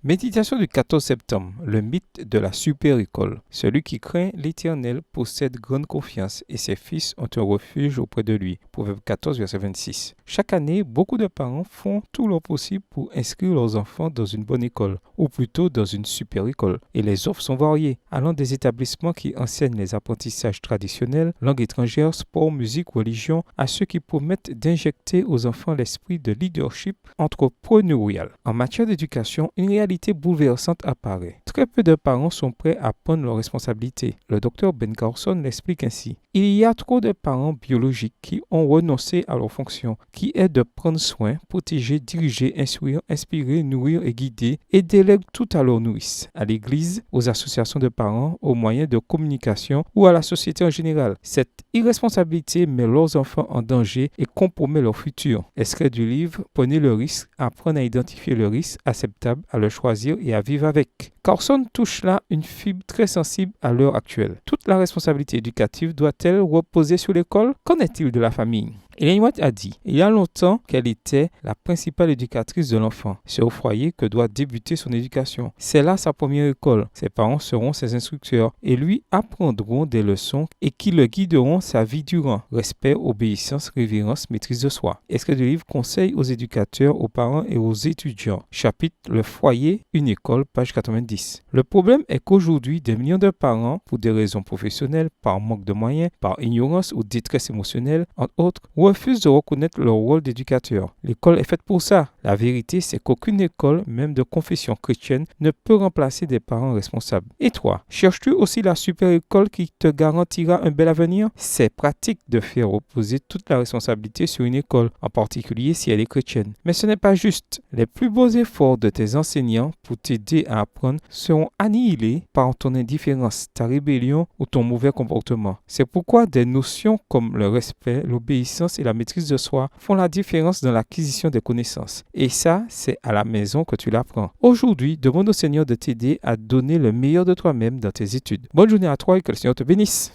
Méditation du 14 septembre, le mythe de la super-école. Celui qui craint l'Éternel possède grande confiance et ses fils ont un refuge auprès de lui. Proverbe 14, verset 26. Chaque année, beaucoup de parents font tout leur possible pour inscrire leurs enfants dans une bonne école, ou plutôt dans une super-école. Et les offres sont variées, allant des établissements qui enseignent les apprentissages traditionnels, langues étrangères, sport, musique, religion, à ceux qui promettent d'injecter aux enfants l'esprit de leadership entrepreneurial. En matière d'éducation, une réalité bouleversante apparaît. Très peu de parents sont prêts à prendre leurs responsabilités. Le docteur Ben Carson l'explique ainsi. Il y a trop de parents biologiques qui ont renoncé à leur fonction, qui est de prendre soin, protéger, diriger, instruire, inspirer, nourrir et guider, et délèguent tout à leur nourrice, à l'église, aux associations de parents, aux moyens de communication ou à la société en général. Cette irresponsabilité met leurs enfants en danger et compromet leur futur. Extrait du livre « Prenez le risque, apprendre à identifier le risque acceptable, à le choisir et à vivre avec ». Carson touche là une fibre très sensible à l'heure actuelle. Toute la responsabilité éducative doit-elle reposer sur l'école? Qu'en est-il de la famille? Ellen White a dit, il y a longtemps qu'elle était la principale éducatrice de l'enfant. C'est au foyer que doit débuter son éducation. C'est là sa première école. Ses parents seront ses instructeurs et lui apprendront des leçons et qui le guideront sa vie durant. Respect, obéissance, révérence, maîtrise de soi. Extrait du livre Conseils aux éducateurs, aux parents et aux étudiants. Chapitre Le foyer, une école, page 90. Le problème est qu'aujourd'hui, des millions de parents, pour des raisons professionnelles, par manque de moyens, par ignorance ou détresse émotionnelle, entre autres, refusent de reconnaître leur rôle d'éducateur. L'école est faite pour ça. La vérité, c'est qu'aucune école, même de confession chrétienne, ne peut remplacer des parents responsables. Et toi, cherches-tu aussi la super école qui te garantira un bel avenir? C'est pratique de faire reposer toute la responsabilité sur une école, en particulier si elle est chrétienne. Mais ce n'est pas juste. Les plus beaux efforts de tes enseignants pour t'aider à apprendre seront annihilés par ton indifférence, ta rébellion ou ton mauvais comportement. C'est pourquoi des notions comme le respect, l'obéissance et la maîtrise de soi font la différence dans l'acquisition des connaissances. Et ça, c'est à la maison que tu l'apprends. Aujourd'hui, demande au Seigneur de t'aider à donner le meilleur de toi-même dans tes études. Bonne journée à toi et que le Seigneur te bénisse.